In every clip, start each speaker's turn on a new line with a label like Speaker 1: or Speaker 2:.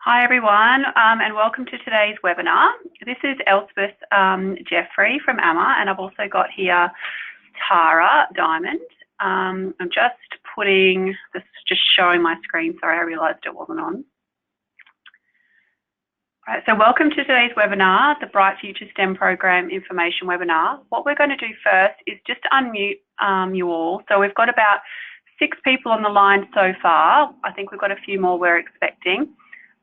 Speaker 1: Hi everyone, and welcome to today's webinar. This is Elspeth Jeffrey from AMA, and I've also got here Tara Diamond. I'm just showing my screen. Sorry, I realised it wasn't on. All right, so welcome to today's webinar, the Bright Future STEM Program Information Webinar. What we're going to do first is just unmute you all. So we've got about 6 people on the line so far. I think we've got a few more we're expecting.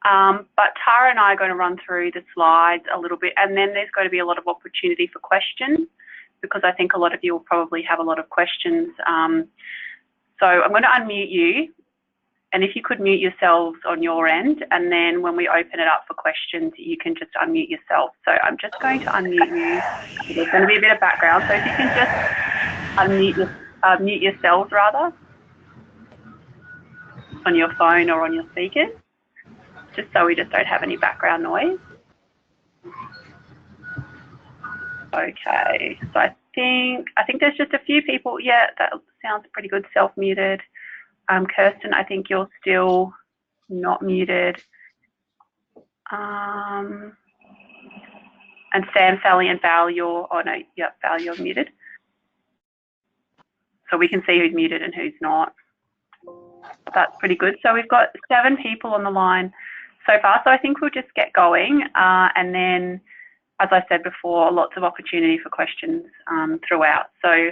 Speaker 1: But Tara and I are going to run through the slides a little bit, and then there's going to be a lot of opportunity for questions, because I think a lot of you will probably have a lot of questions. So I'm going to unmute you, and if you could mute yourselves on your end, and then when we open it up for questions, you can just unmute yourself. So I'm just going to unmute you. There's going to be a bit of background, so if you can just mute yourselves rather on your phone or on your speakers, just so we just don't have any background noise. Okay, so I think there's just a few people. Yeah, that sounds pretty good, self-muted. Kirsten, I think you're still not muted. And Sam, Sally and Val, Val, you're muted. So we can see who's muted and who's not. That's pretty good. So we've got 7 people on the line so far, so I think we'll just get going, and then, as I said before, lots of opportunity for questions throughout. So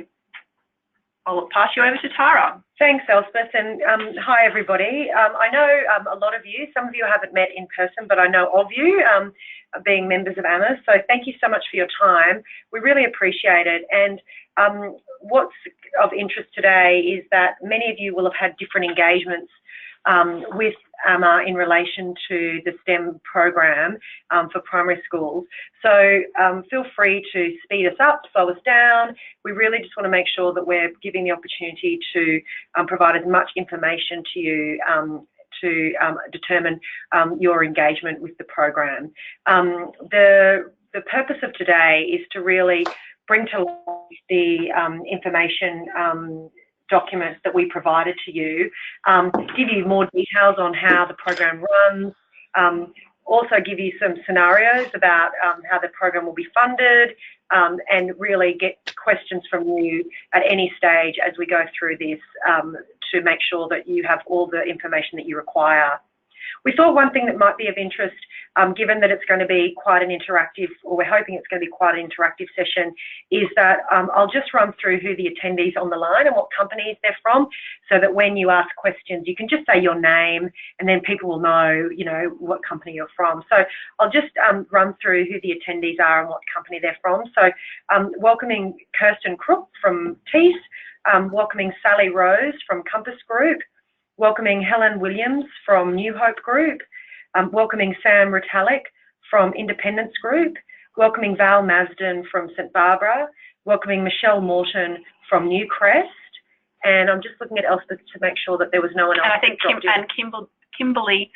Speaker 1: I'll pass you over to Tara.
Speaker 2: Thanks, Elspeth, and hi everybody. I know a lot of you, some of you I haven't met in person, but I know of you being members of AMA, so thank you so much for your time. We really appreciate it. And what's of interest today is that many of you will have had different engagements with AMA in relation to the STEM program for primary schools. So feel free to speed us up, slow us down. We really just want to make sure that we're giving the opportunity to provide as much information to you to determine your engagement with the program. The purpose of today is to really bring to life the information documents that we provided to you, give you more details on how the program runs, also give you some scenarios about how the program will be funded, and really get questions from you at any stage as we go through this to make sure that you have all the information that you require. We thought one thing that might be of interest, given that it's going to be quite an interactive, or we're hoping it's going to be quite an interactive session, is that I'll just run through who the attendees on the line and what companies they're from, so that when you ask questions, you can just say your name, and then people will know, what company you're from. So I'll just run through who the attendees are and what company they're from. So welcoming Kirsten Crook from TEAS, welcoming Sally Rose from Compass Group, welcoming Helen Williams from New Hope Group, welcoming Sam Ritalik from Independence Group, welcoming Val Masden from St Barbara, welcoming Michelle Morton from Newcrest, and I'm just looking at Elspeth to make sure that there was no one else.
Speaker 1: And I think Kimberly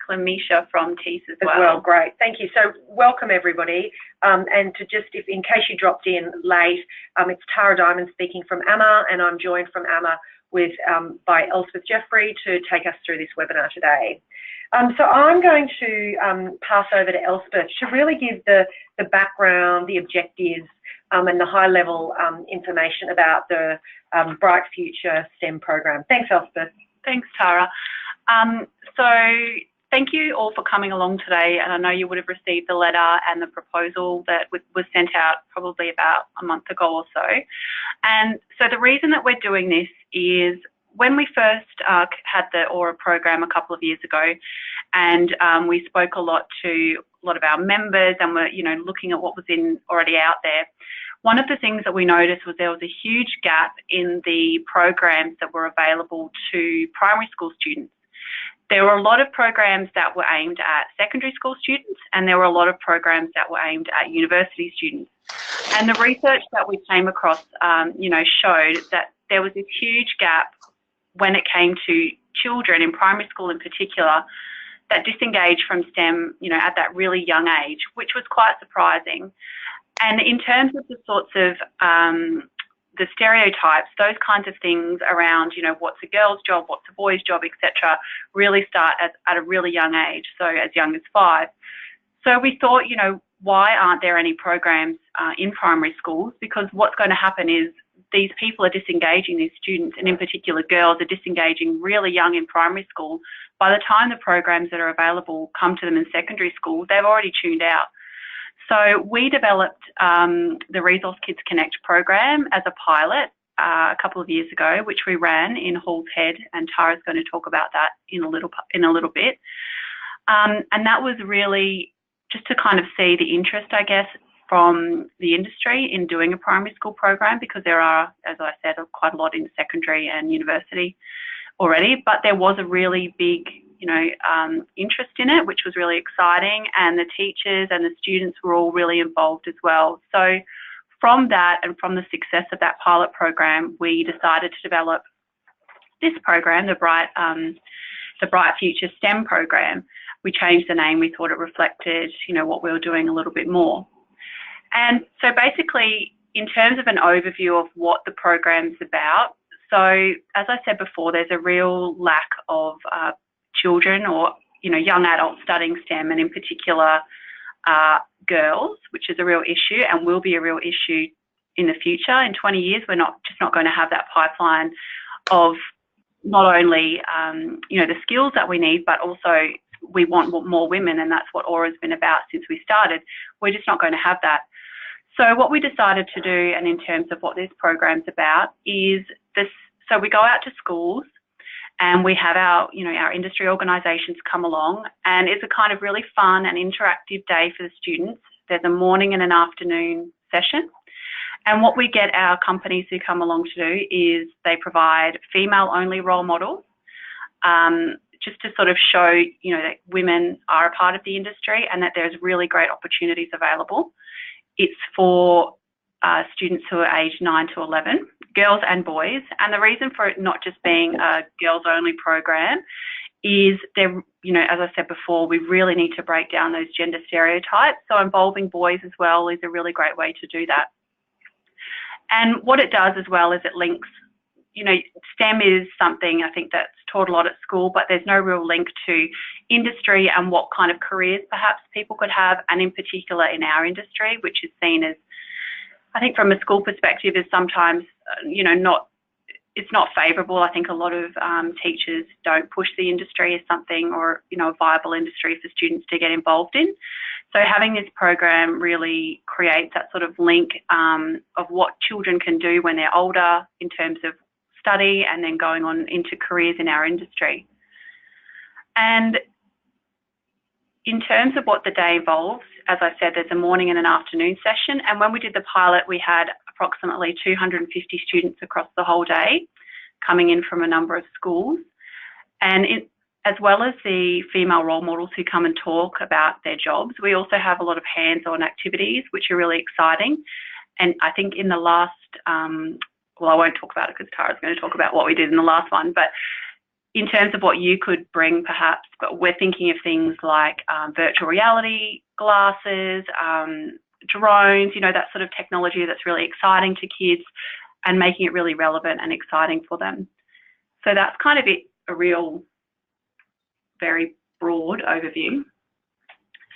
Speaker 1: Clemisha from TEAS as well.
Speaker 2: Great, thank you. So welcome everybody, and to just, in case you dropped in late, it's Tara Diamond speaking from AMA, and I'm joined from AMA by Elspeth Jeffrey to take us through this webinar today. So I'm going to pass over to Elspeth to really give the background, the objectives, and the high-level information about the Bright Future STEM program. Thanks, Elspeth.
Speaker 1: Thanks, Tara. So thank you all for coming along today, and I know you would have received the letter and the proposal that was sent out probably about a month ago or so. And so the reason that we're doing this is when we first had the Aura program a couple of years ago, and we spoke a lot to a lot of our members, and we're looking at what was already out there. One of the things that we noticed was there was a huge gap in the programs that were available to primary school students. There were a lot of programs that were aimed at secondary school students, and there were a lot of programs that were aimed at university students. And the research that we came across, showed that there was this huge gap when it came to children in primary school in particular that disengaged from STEM, at that really young age, which was quite surprising. And in terms of the sorts of the stereotypes, those kinds of things around, you know, what's a girl's job, what's a boy's job, etc., really start at a really young age, so as young as 5. So we thought, you know, why aren't there any programs in primary schools? Because what's going to happen is these people are disengaging, these students, and in particular girls, are disengaging really young in primary school. By the time the programs that are available come to them in secondary school, they've already tuned out. So we developed the Resource Kids Connect program as a pilot a couple of years ago, which we ran in Halls Head, and Tara's going to talk about that in a little bit. And that was really just to kind of see the interest, I guess, from the industry in doing a primary school program, because there are, as I said, quite a lot in secondary and university already, but there was a really big, you know, interest in it, which was really exciting, and the teachers and the students were all really involved as well. So from that and from the success of that pilot program, we decided to develop this program, the Bright Future STEM program. We changed the name. We thought it reflected, you know, what we were doing a little bit more. And so basically, in terms of an overview of what the program's about, so as I said before, there's a real lack of children or, you know, young adults studying STEM, and in particular girls, which is a real issue and will be a real issue in the future. In 20 years, we're not going to have that pipeline of not only, you know, the skills that we need, but also we want more women, and that's what Aura's been about since we started. We're just not going to have that. So what we decided to do, and in terms of what this program's about, is this. So we go out to schools, and we have our, you know, our industry organisations come along, and it's a kind of really fun and interactive day for the students. There's a morning and an afternoon session, and what we get our companies who come along to do is they provide female-only role models, just to sort of show, you know, that women are a part of the industry and that there's really great opportunities available. It's for students who are aged 9 to 11, girls and boys. And the reason for it not just being a girls-only program is there, you know, as I said before, we really need to break down those gender stereotypes. So involving boys as well is a really great way to do that. And what it does as well is it links, you know, STEM is something I think that's taught a lot at school, but there's no real link to industry and what kind of careers perhaps people could have, and in particular in our industry, which is seen as, I think from a school perspective, is sometimes, you know, it's not favourable. I think a lot of teachers don't push the industry as something, or, you know, a viable industry for students to get involved in. So having this program really creates that sort of link of what children can do when they're older in terms of study and then going on into careers in our industry. And in terms of what the day involves, as I said, there's a morning and an afternoon session. And when we did the pilot, we had approximately 250 students across the whole day coming in from a number of schools. And as well as the female role models who come and talk about their jobs, we also have a lot of hands-on activities, which are really exciting. And I think in the last, well, I won't talk about it because Tara's going to talk about what we did in the last one, but in terms of what you could bring perhaps, but we're thinking of things like virtual reality glasses, drones, you know, that sort of technology that's really exciting to kids and making it really relevant and exciting for them. So that's kind of it, a real very broad overview.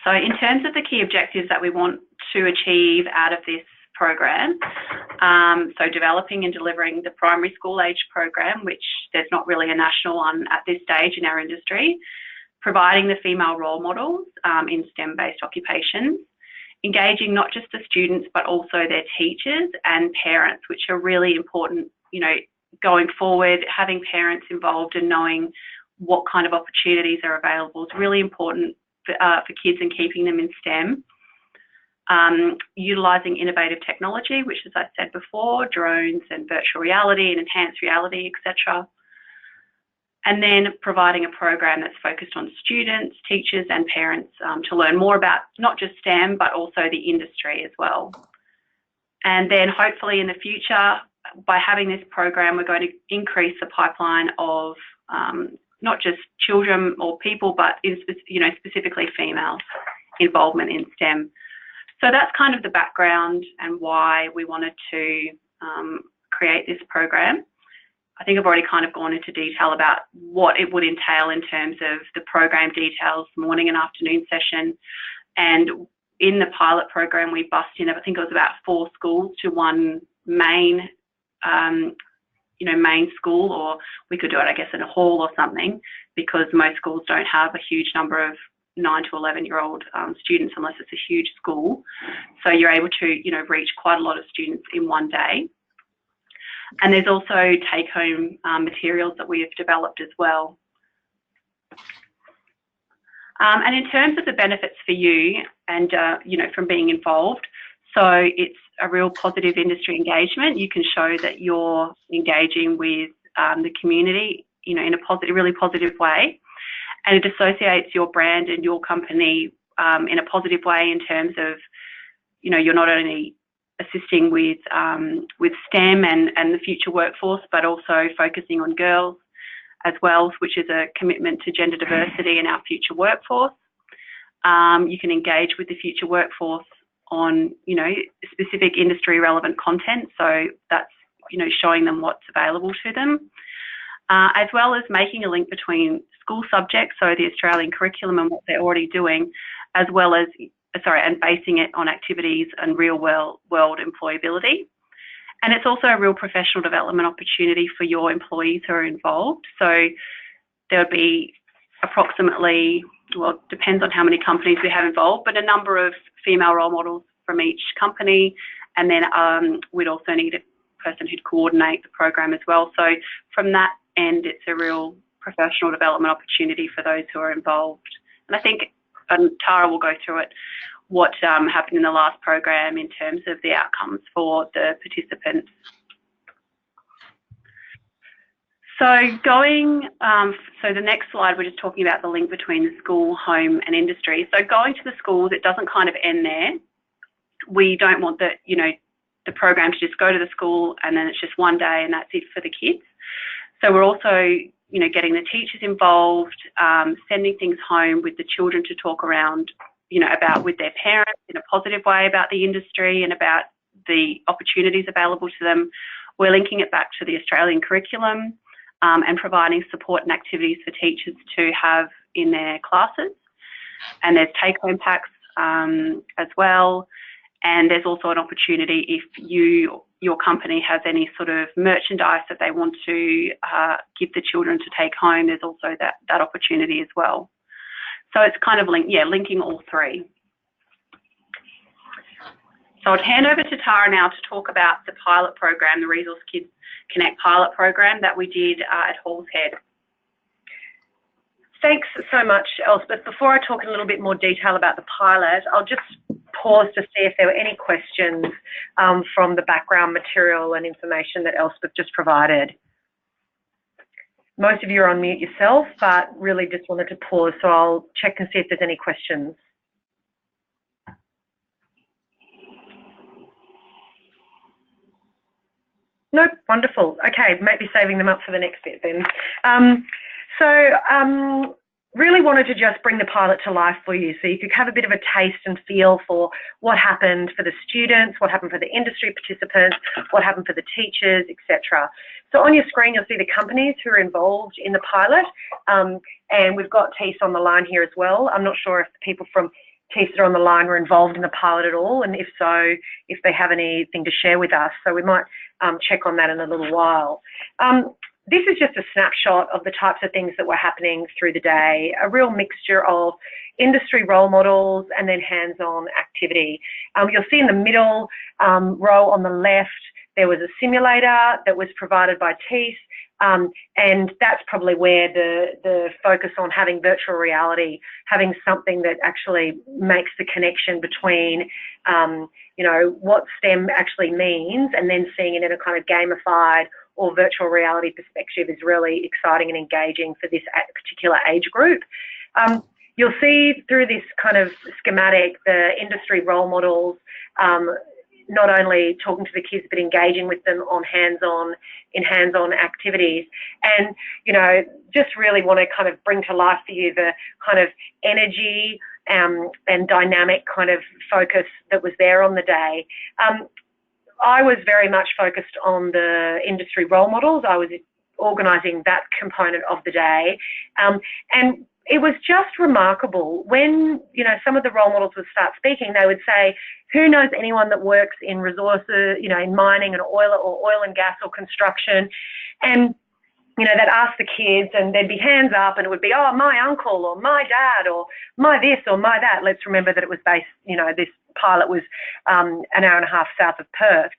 Speaker 1: So in terms of the key objectives that we want to achieve out of this program, so developing and delivering the primary school age program, which there's not really a national one at this stage in our industry, providing the female role models in STEM-based occupations, engaging not just the students but also their teachers and parents, which are really important, you know, going forward. Having parents involved and knowing what kind of opportunities are available is really important for kids and keeping them in STEM. Utilising innovative technology, which, as I said before, drones and virtual reality and enhanced reality, etc. And then providing a program that's focused on students, teachers and parents to learn more about not just STEM, but also the industry as well. And then hopefully in the future, by having this program, we're going to increase the pipeline of not just children or people, but specifically females involvement in STEM. So that's kind of the background and why we wanted to create this program. I think I've already kind of gone into detail about what it would entail in terms of the program details, morning and afternoon session. And in the pilot program, we bussed in, I think it was about 4 schools to one main, main school, or we could do it, I guess, in a hall or something, because most schools don't have a huge number of 9 to 11-year-old students unless it's a huge school. So you're able to, reach quite a lot of students in one day. And there's also take-home materials that we have developed as well. And in terms of the benefits for you and, from being involved, so it's a real positive industry engagement. You can show that you're engaging with the community, in a positive, really positive way. And it associates your brand and your company in a positive way in terms of, you're not only assisting with STEM and the future workforce, but also focusing on girls as well, which is a commitment to gender diversity in our future workforce. You can engage with the future workforce on, specific industry relevant content. So that's, showing them what's available to them, as well as making a link between school subjects, so the Australian curriculum and what they're already doing, as well as, and basing it on activities and real world employability. And it's also a real professional development opportunity for your employees who are involved. So there'll be approximately, well, it depends on how many companies we have involved, but a number of female role models from each company. And then we'd also need a person who'd coordinate the program as well. So from that end, it's a real professional development opportunity for those who are involved. And I think Tara will go through it, what happened in the last program in terms of the outcomes for the participants. So so the next slide, we're just talking about the link between the school, home and industry. So going to the schools, it doesn't kind of end there. We don't want the program to just go to the school and then it's just one day and that's it for the kids. So we're also, getting the teachers involved, sending things home with the children to talk around, about with their parents in a positive way about the industry and about the opportunities available to them. We're linking it back to the Australian curriculum and providing support and activities for teachers to have in their classes. And there's take-home packs as well. And there's also an opportunity if your company has any sort of merchandise that they want to give the children to take home, there's also that opportunity as well. So it's kind of linking all three. So I'd hand over to Tara now to talk about the pilot program, the Resource Kids Connect pilot program that we did at Halls Head.
Speaker 2: Thanks so much, Elspeth. Before I talk in a little bit more detail about the pilot, I'll just pause to see if there were any questions from the background material and information that Elspeth just provided. Most of you are on mute yourself, but really just wanted to pause, so I'll check and see if there's any questions. Nope, wonderful. Okay, maybe saving them up for the next bit then. Really wanted to just bring the pilot to life for you so you could have a bit of a taste and feel for what happened for the students, what happened for the industry participants, what happened for the teachers, etc. So on your screen, you'll see the companies who are involved in the pilot, and we've got TEAS on the line here as well. I'm not sure if the people from TEAS that are on the line were involved in the pilot at all, and if so, if they have anything to share with us. So we might check on that in a little while. This is just a snapshot of the types of things that were happening through the day, a real mixture of industry role models and then hands-on activity. You'll see in the middle row on the left, there was a simulator that was provided by TEAS, and that's probably where the focus on having virtual reality, having something that actually makes the connection between, what STEM actually means and then seeing it in a kind of gamified or virtual reality perspective is really exciting and engaging for this particular age group. You'll see through this kind of schematic the industry role models, not only talking to the kids but engaging with them on hands-on activities, and just really want to kind of bring to life for you the kind of energy and dynamic kind of focus that was there on the day. I was very much focused on the industry role models. I was organising that component of the day. And it was just remarkable when, you know, some of the role models would start speaking, they would say, who knows anyone that works in resources, you know, in mining and oil and gas or construction? And, you know, they'd ask the kids and there'd be hands up and it would be, oh, my uncle or my dad or my this or my that. Let's remember that it was based, you know, this pilot was an hour and a half south of Perth.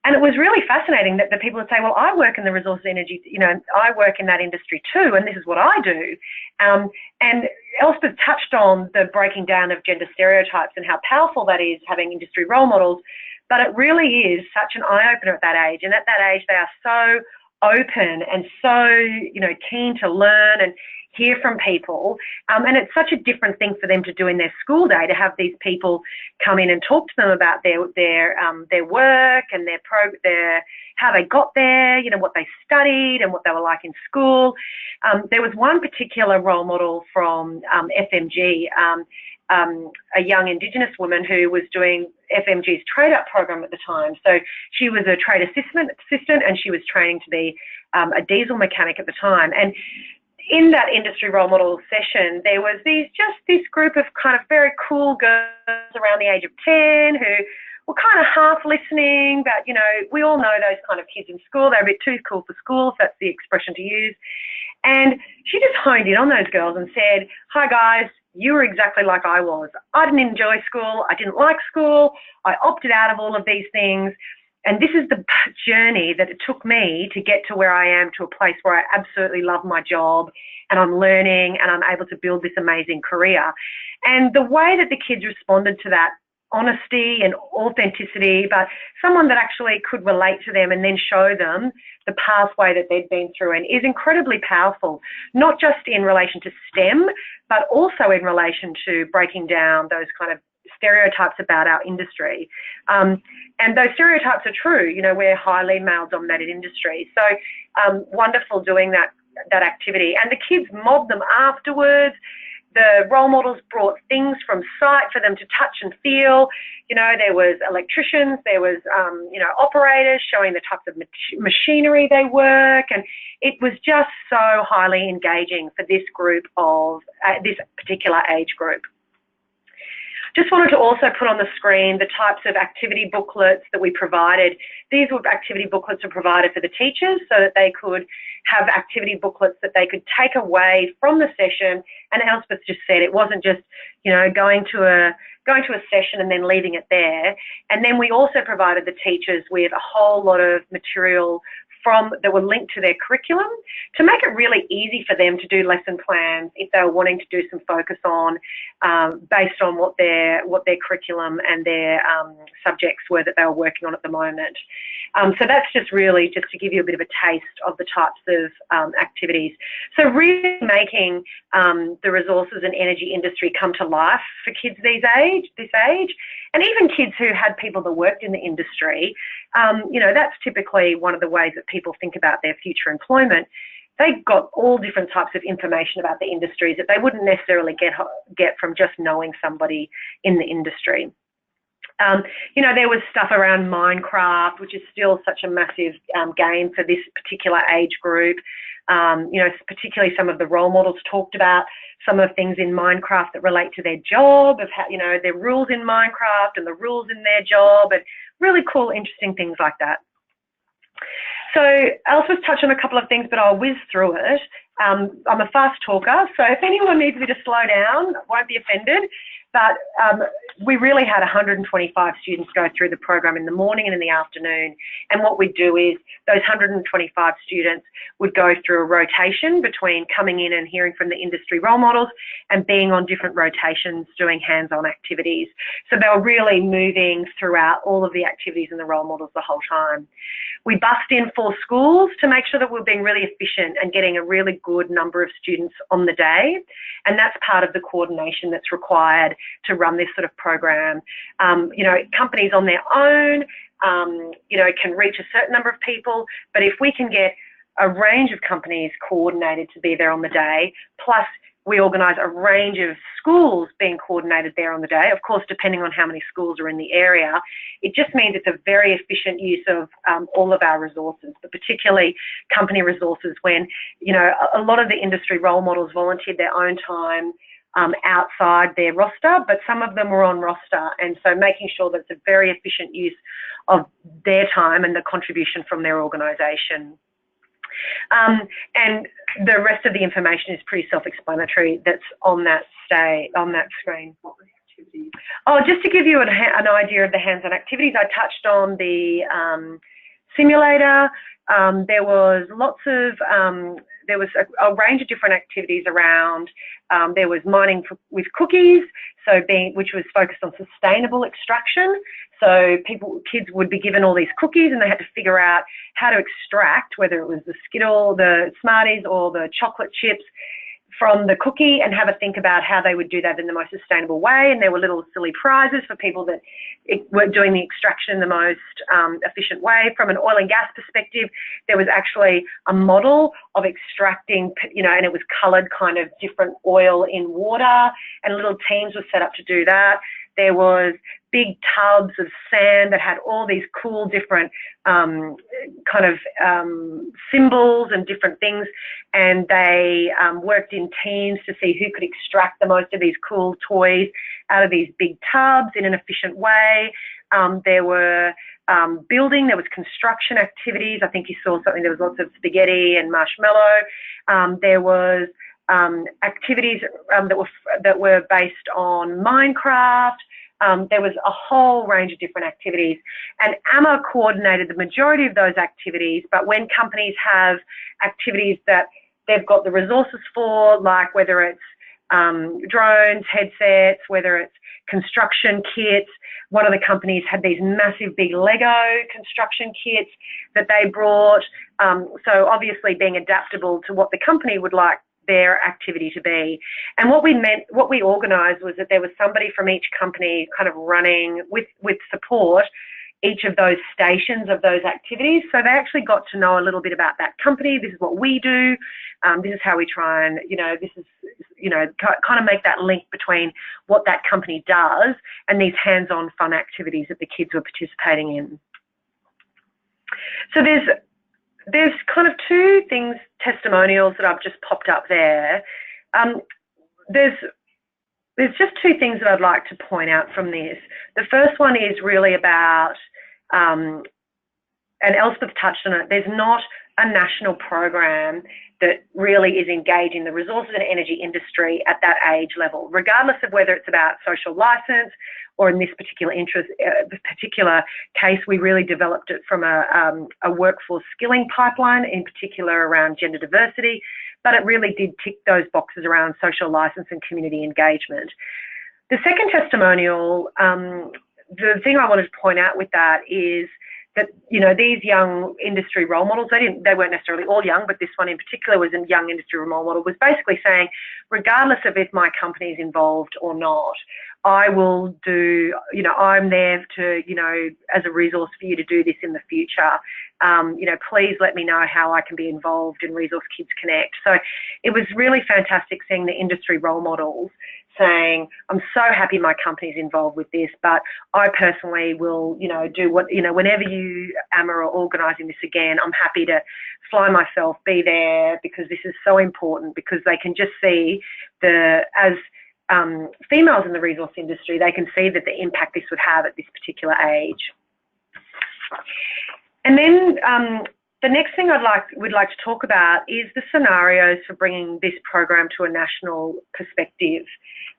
Speaker 2: And it was really fascinating that the people would say, well, I work in the resources energy, you know, I work in that industry too, and this is what I do. And Elspeth touched on the breaking down of gender stereotypes and how powerful that is, having industry role models. But it really is such an eye-opener at that age. And at that age, they are so open and so, you know, keen to learn and hear from people. And it's such a different thing for them to do in their school day, to have these people come in and talk to them about their work and their how they got there, you know, what they studied and what they were like in school. There was one particular role model from FMG, a young Indigenous woman who was doing FMG's Trade Up program at the time. So she was a trade assistant and she was training to be a diesel mechanic at the time. And in that industry role model session, there was this group of kind of very cool girls around the age of 10 who were kind of half listening, but, you know, we all know those kind of kids in school. They're a bit too cool for school, if that's the expression to use. And she just honed in on those girls and said, hi guys, you were exactly like I was. I didn't enjoy school. I didn't like school. I opted out of all of these things. And this is the journey that it took me to get to where I am, to a place where I absolutely love my job and I'm learning and I'm able to build this amazing career. And the way that the kids responded to that honesty and authenticity, but someone that actually could relate to them and then show them the pathway that they'd been through, and is incredibly powerful, not just in relation to STEM, but also in relation to breaking down those kind of stereotypes about our industry. And those stereotypes are true. You know, we're a highly male-dominated industry. So wonderful doing that activity. And the kids mobbed them afterwards. The role models brought things from site for them to touch and feel. You know, there was electricians, there was, you know, operators showing the types of machinery they work. And it was just so highly engaging for this group of, this particular age group. Just wanted to also put on the screen the types of activity booklets that we provided. These were activity booklets that were provided for the teachers so that they could have activity booklets that they could take away from the session. And Elspeth just said it wasn't just, you know, going to a session and then leaving it there. And then we also provided the teachers with a whole lot of material that were linked to their curriculum to make it really easy for them to do lesson plans if they were wanting to do some focus on based on what their curriculum and their subjects were that they were working on at the moment. So that's just really just to give you a bit of a taste of the types of activities. So really making the resources and energy industry come to life for kids this age, and even kids who had people that worked in the industry. You know, that's typically one of the ways that people think about their future employment. They got all different types of information about the industries that they wouldn't necessarily get from just knowing somebody in the industry. You know, there was stuff around Minecraft, which is still such a massive game for this particular age group. You know, particularly some of the role models talked about some of the things in Minecraft that relate to their job, of how, you know, their rules in Minecraft and the rules in their job, and really cool, interesting things like that. So Elspeth touched on a couple of things, but I'll whiz through it. I'm a fast talker, so if anyone needs me to slow down, I won't be offended. But we really had 125 students go through the program in the morning and in the afternoon. And what we'd do is those 125 students would go through a rotation between coming in and hearing from the industry role models and being on different rotations doing hands-on activities. So they were really moving throughout all of the activities and the role models the whole time. We bussed in 4 schools to make sure that we're being really efficient and getting a really good number of students on the day. And that's part of the coordination that's required to run this sort of program. You know, companies on their own, you know, can reach a certain number of people, but if we can get a range of companies coordinated to be there on the day, plus we organise a range of schools being coordinated there on the day. Of course, depending on how many schools are in the area, it just means it's a very efficient use of all of our resources, but particularly company resources when, you know, a lot of the industry role models volunteered their own time outside their roster, but some of them were on roster. And so making sure that it's a very efficient use of their time and the contribution from their organisation. And the rest of the information is pretty self-explanatory that's on that screen. Oh, just to give you an idea of the hands-on activities, I touched on the simulator. There was a range of different activities around. There was mining with cookies, which was focused on sustainable extraction. So kids would be given all these cookies and they had to figure out how to extract, whether it was the Skittle, the Smarties or the chocolate chips from the cookie, and have a think about how they would do that in the most sustainable way. And there were little silly prizes for people that were doing the extraction in the most efficient way. From an oil and gas perspective, there was actually a model of extracting, you know, and it was coloured kind of different oil in water, and little teams were set up to do that. There was big tubs of sand that had all these cool different symbols and different things, and they worked in teams to see who could extract the most of these cool toys out of these big tubs in an efficient way. There were there was construction activities. I think you saw something, there was lots of spaghetti and marshmallow. There was activities that were based on Minecraft. There was a whole range of different activities, and AMA coordinated the majority of those activities. But when companies have activities that they've got the resources for, like whether it's drones, headsets, whether it's construction kits, one of the companies had these massive big Lego construction kits that they brought. So obviously being adaptable to what the company would like their activity to be. And what we organised was that there was somebody from each company kind of running with support each of those stations of those activities. So they actually got to know a little bit about that company. This is what we do. This is how we try and, kind of make that link between what that company does and these hands-on fun activities that the kids were participating in. So there's kind of two things, testimonials that I've just popped up there. There's just two things that I'd like to point out from this. The first one is really about, and Elspeth touched on it, there's not a national program that really is engaging the resources and energy industry at that age level, regardless of whether it's about social license or in this particular case, we really developed it from a workforce skilling pipeline, in particular around gender diversity, but it really did tick those boxes around social license and community engagement. The second testimonial, the thing I wanted to point out with that is that, these young industry role models, they weren't necessarily all young, but this one in particular was a young industry role model, was basically saying, regardless of if my company is involved or not, I will do, I'm there to, as a resource for you to do this in the future. Please let me know how I can be involved in Resource Kids Connect. So it was really fantastic seeing the industry role models saying, I'm so happy my company's involved with this, but I personally will, do what, whenever you, AMA, are organising this again, I'm happy to fly myself, be there, because this is so important, because they can just see as females in the resource industry, they can see that the impact this would have at this particular age. And then the next thing we'd like to talk about is the scenarios for bringing this program to a national perspective.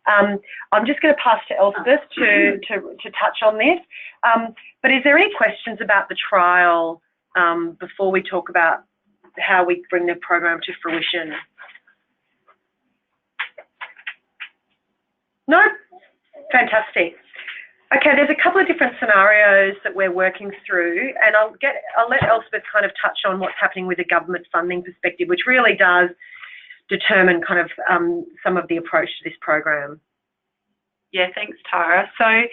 Speaker 2: I'm just going to pass to Elspeth to touch on this. But is there any questions about the trial before we talk about how we bring the program to fruition? No? Fantastic. Okay, there's a couple of different scenarios that we're working through, and I'll let Elspeth kind of touch on what's happening with the government funding perspective, which really does determine kind of some of the approach to this program.
Speaker 1: Yeah, thanks, Tara. So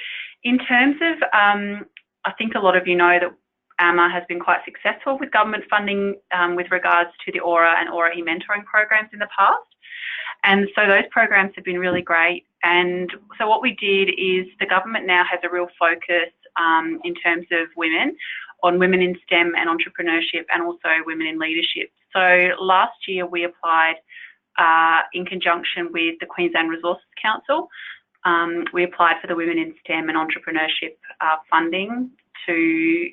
Speaker 1: in terms of, I think a lot of you know that AMA has been quite successful with government funding with regards to the Aura and Aura e-mentoring programs in the past. And so those programs have been really great. And so what we did is the government now has a real focus in terms of women, on women in STEM and entrepreneurship, and also women in leadership. So last year we applied in conjunction with the Queensland Resources Council. We applied for the Women in STEM and Entrepreneurship funding to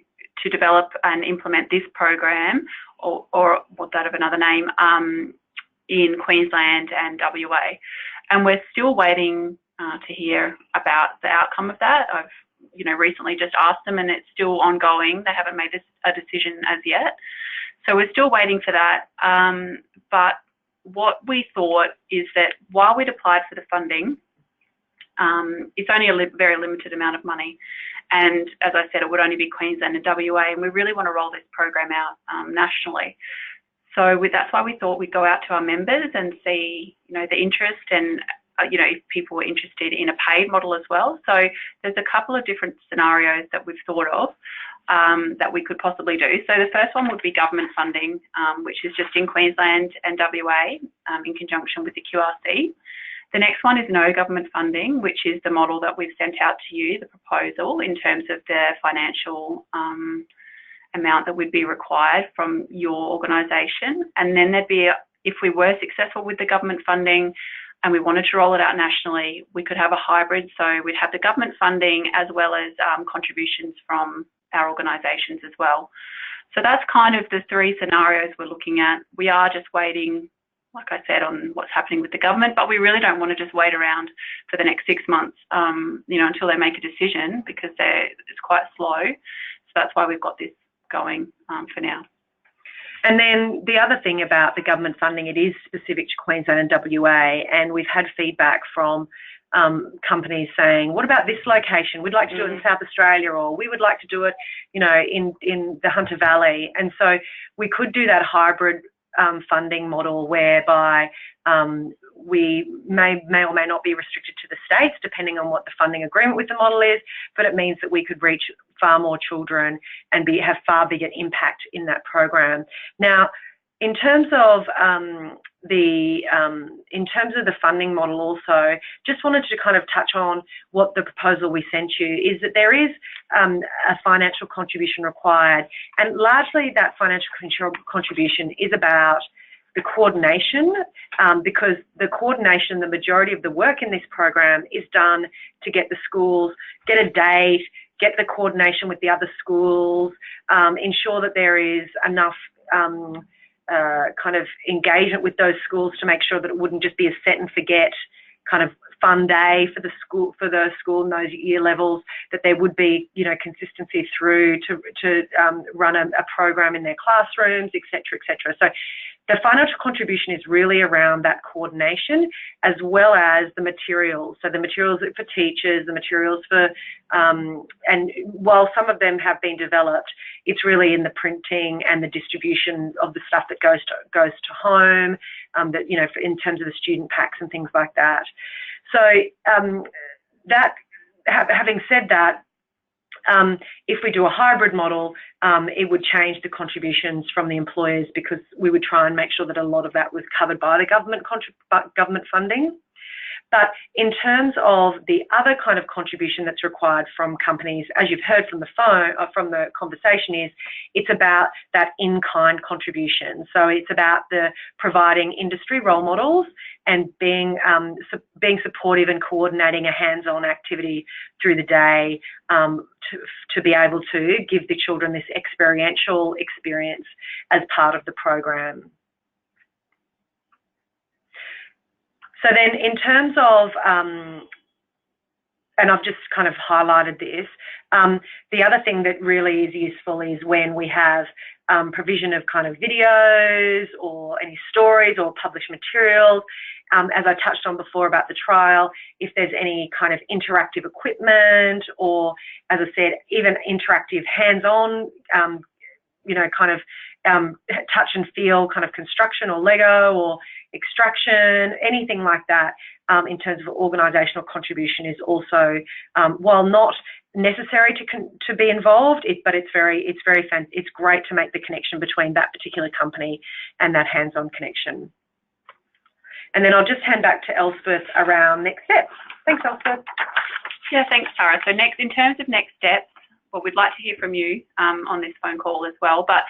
Speaker 1: develop and implement this program, or would that have another name, in Queensland and WA. And we're still waiting to hear about the outcome of that. I've recently just asked them, and it's still ongoing. They haven't made a decision as yet. So we're still waiting for that. But what we thought is that while we'd applied for the funding, it's only a very limited amount of money. And as I said, it would only be Queensland and WA, and we really want to roll this program out nationally. So that's why we thought we'd go out to our members and see, the interest, and if people were interested in a paid model as well. So there's a couple of different scenarios that we've thought of that we could possibly do. So the first one would be government funding, which is just in Queensland and WA in conjunction with the QRC. The next one is no government funding, which is the model that we've sent out to you, the proposal, in terms of the financial amount that would be required from your organisation. And then there'd be, if we were successful with the government funding and we wanted to roll it out nationally, we could have a hybrid. So we'd have the government funding as well as contributions from our organisations as well. So that's kind of the three scenarios we're looking at. We are just waiting, like I said, on what's happening with the government, but we really don't want to just wait around for the next 6 months, until they make a decision, because it's quite slow. So that's why we've got this going for now.
Speaker 2: And then the other thing about the government funding, it is specific to Queensland and WA, and we've had feedback from companies saying, what about this location? We'd like to do it in South Australia, or we would like to do it, in the Hunter Valley. And so we could do that hybrid funding model whereby we may or may not be restricted to the states, depending on what the funding agreement with the model is, but it means that we could reach far more children and have far bigger impact in that program. Now, in terms of the funding model, also just wanted to kind of touch on what the proposal we sent you is, that there is a financial contribution required, and largely that financial contribution is about the coordination, because the coordination, the majority of the work in this program is done to get the schools, get a date, get the coordination with the other schools, ensure that there is enough kind of engagement with those schools to make sure that it wouldn't just be a set and forget kind of fun day for the school in those year levels, that there would be, consistency through to run a program in their classrooms, et cetera, So the financial contribution is really around that coordination, as well as the materials. So the materials for teachers, the materials for, and while some of them have been developed, it's really in the printing and the distribution of the stuff that goes to home, that, in terms of the student packs and things like that. So having said that, if we do a hybrid model, it would change the contributions from the employers, because we would try and make sure that a lot of that was covered by the government funding. But in terms of the other kind of contribution that's required from companies, as you've heard from the phone, or from the conversation, it's about that in-kind contribution. So it's about the providing industry role models and being supportive and coordinating a hands-on activity through the day, to be able to give the children this experiential experience as part of the program. So then in terms of, and I've just kind of highlighted this, the other thing that really is useful is when we have provision of kind of videos or any stories or published materials. As I touched on before about the trial, if there's any kind of interactive equipment, or, as I said, even interactive hands-on, kind of touch and feel kind of construction or Lego or extraction, anything like that, in terms of organisational contribution is also, while not necessary to be involved, but it's great to make the connection between that particular company and that hands-on connection. And then I'll just hand back to Elspeth around next steps. Thanks, Elspeth.
Speaker 1: Yeah, thanks, Tara. So next, in terms of next steps, well, we'd like to hear from you on this phone call as well. But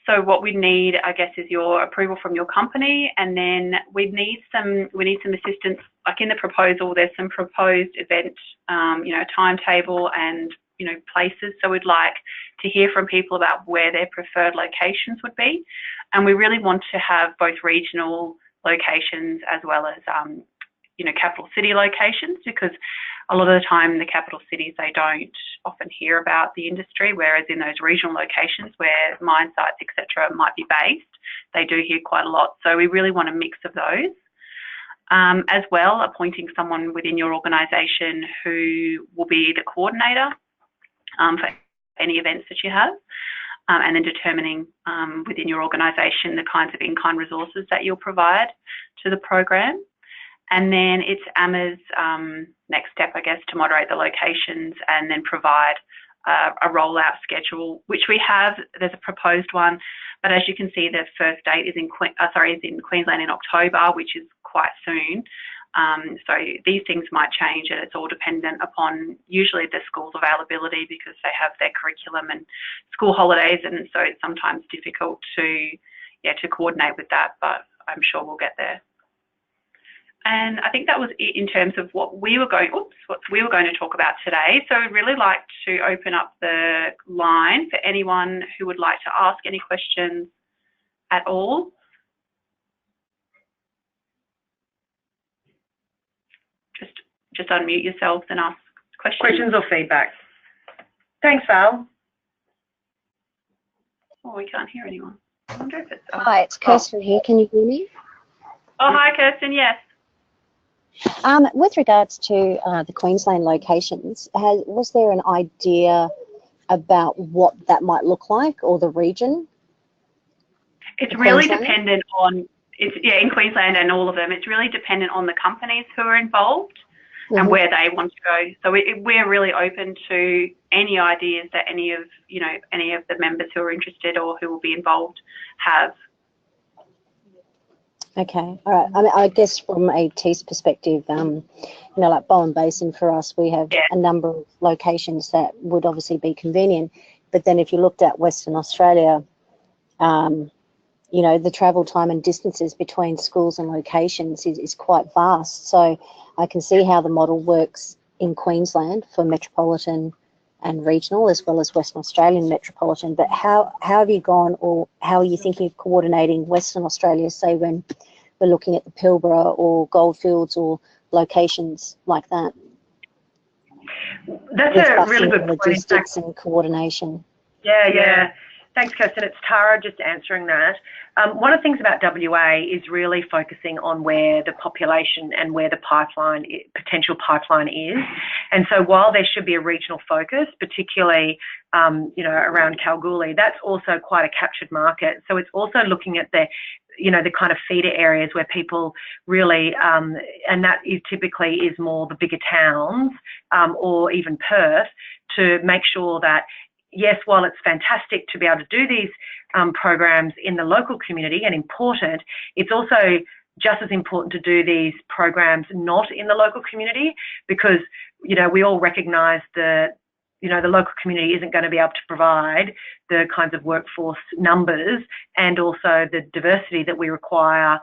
Speaker 1: so what we need, I guess, is your approval from your company, and then we need some assistance. Like in the proposal, there's some proposed event, timetable and places. So we'd like to hear from people about where their preferred locations would be, and we really want to have both regional locations as well as capital city locations, because a lot of the time the capital cities, they don't often hear about the industry, whereas in those regional locations where mine sites, etc., might be based, they do hear quite a lot. So we really want a mix of those. As well, appointing someone within your organisation who will be the coordinator for any events that you have, and then determining within your organisation the kinds of in-kind resources that you'll provide to the program. And then it's AMA's next step, I guess, to moderate the locations and then provide a rollout schedule, which we have. There's a proposed one, but as you can see, the first date is in Queensland in October, which is quite soon. So these things might change, and it's all dependent upon usually the school's availability, because they have their curriculum and school holidays, and so it's sometimes difficult to coordinate with that, but I'm sure we'll get there. And I think that was it in terms of what we were going to talk about today. So I'd really like to open up the line for anyone who would like to ask any questions at all. Just unmute yourselves and ask questions.
Speaker 2: Questions or feedback. Thanks, Val.
Speaker 1: Oh, we can't hear anyone. I wonder if it's...
Speaker 3: Hi, it's Kirsten here. Can you hear me?
Speaker 1: Oh, hi, Kirsten. Yes.
Speaker 3: With regards to the Queensland locations, was there an idea about what that might look like, or the region?
Speaker 1: It's really dependent on, in Queensland and all of them, it's really dependent on the companies who are involved and where they want to go. So we're really open to any ideas that any of the members who are interested or who will be involved have.
Speaker 3: Okay, all right. I mean, I guess from a TEAS perspective, like Bowen Basin for us, we have a number of locations that would obviously be convenient. But then if you looked at Western Australia, the travel time and distances between schools and locations is quite vast. So I can see how the model works in Queensland for metropolitan and regional, as well as Western Australian metropolitan. But how have you gone, or how are you thinking of coordinating Western Australia, say when we're looking at the Pilbara or Goldfields or locations like that?
Speaker 2: That's a really good point.
Speaker 3: Logistics and coordination.
Speaker 2: Yeah. Thanks, Kirsten. It's Tara just answering that. One of the things about WA is really focusing on where the population and where the potential pipeline is. And so while there should be a regional focus, particularly, around Kalgoorlie, that's also quite a captured market. So it's also looking at the kind of feeder areas where people really, and that typically is more the bigger towns, or even Perth, to make sure that, yes, while it's fantastic to be able to do these programs in the local community and important, it's also just as important to do these programs not in the local community, because, we all recognise that, the local community isn't going to be able to provide the kinds of workforce numbers and also the diversity that we require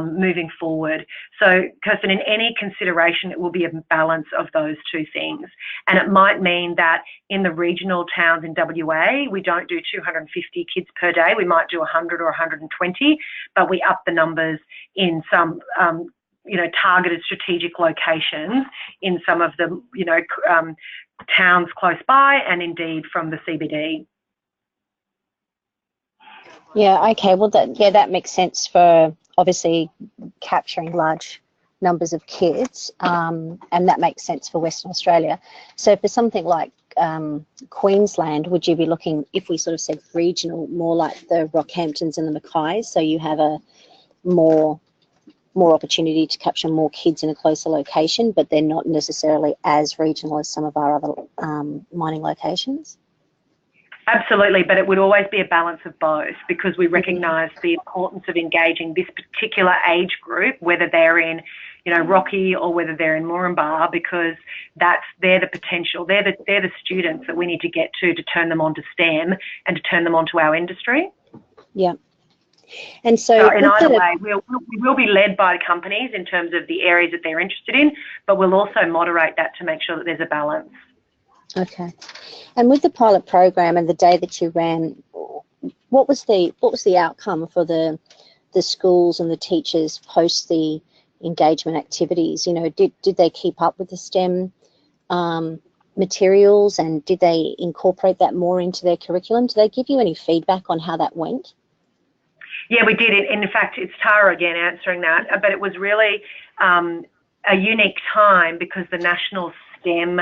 Speaker 2: moving forward. So, Kirsten, in any consideration, it will be a balance of those two things. And it might mean that in the regional towns in WA, we don't do 250 kids per day. We might do 100 or 120, but we up the numbers in some, targeted strategic locations in some of the, towns close by, and indeed from the CBD.
Speaker 3: Yeah, okay. Well, that makes sense for obviously capturing large numbers of kids, and that makes sense for Western Australia. So for something like Queensland, would you be looking, if we sort of said regional, more like the Rockhamptons and the Mackays, so you have a more opportunity to capture more kids in a closer location, but they're not necessarily as regional as some of our other mining locations?
Speaker 2: Absolutely, but it would always be a balance of both, because we recognise the importance of engaging this particular age group, whether they're in, Rocky or whether they're in Moranbah, because they're the potential, they're the students that we need to get to turn them onto STEM and to turn them onto our industry.
Speaker 3: Yeah. And so
Speaker 2: in either way, we will be led by companies in terms of the areas that they're interested in, but we'll also moderate that to make sure that there's a balance.
Speaker 3: Okay. And with the pilot program and the day that you ran, what was the outcome for the schools and the teachers post the engagement activities? Did they keep up with the STEM materials, and did they incorporate that more into their curriculum? Did they give you any feedback on how that went?
Speaker 2: Yeah, we did. In fact, it's Tara again answering that, but it was really a unique time because the National STEM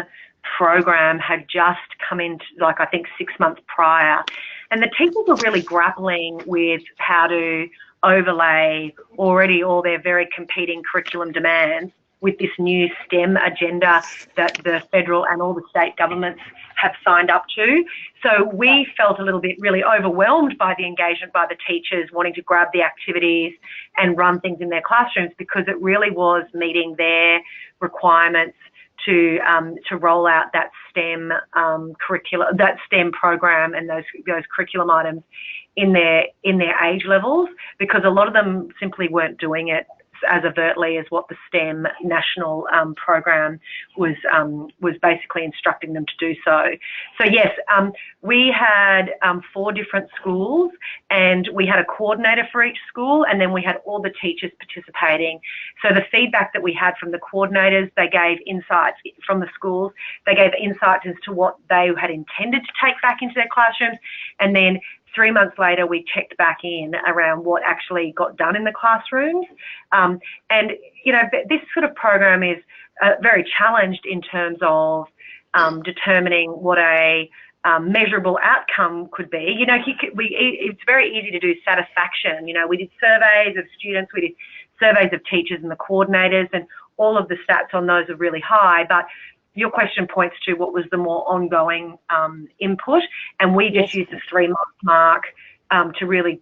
Speaker 2: program had just come into, I think 6 months prior, and the teachers were really grappling with how to overlay already all their very competing curriculum demands with this new STEM agenda that the federal and all the state governments have signed up to. So we felt a little bit really overwhelmed by the engagement by the teachers wanting to grab the activities and run things in their classrooms, because it really was meeting their requirements to roll out that STEM curriculum, that STEM program, and those curriculum items in their age levels, because a lot of them simply weren't doing it as overtly as what the STEM national program was basically instructing them to do so. So yes, we had 4 different schools, and we had a coordinator for each school, and then we had all the teachers participating. So the feedback that we had from the coordinators, they gave insights from the schools, they gave insights as to what they had intended to take back into their classrooms, and then 3 months later, we checked back in around what actually got done in the classrooms. And, this sort of program is very challenged in terms of determining what a measurable outcome could be. It's very easy to do satisfaction. We did surveys of students, we did surveys of teachers and the coordinators, and all of the stats on those are really high. But your question points to what was the more ongoing input, and we just used the 3 month mark to really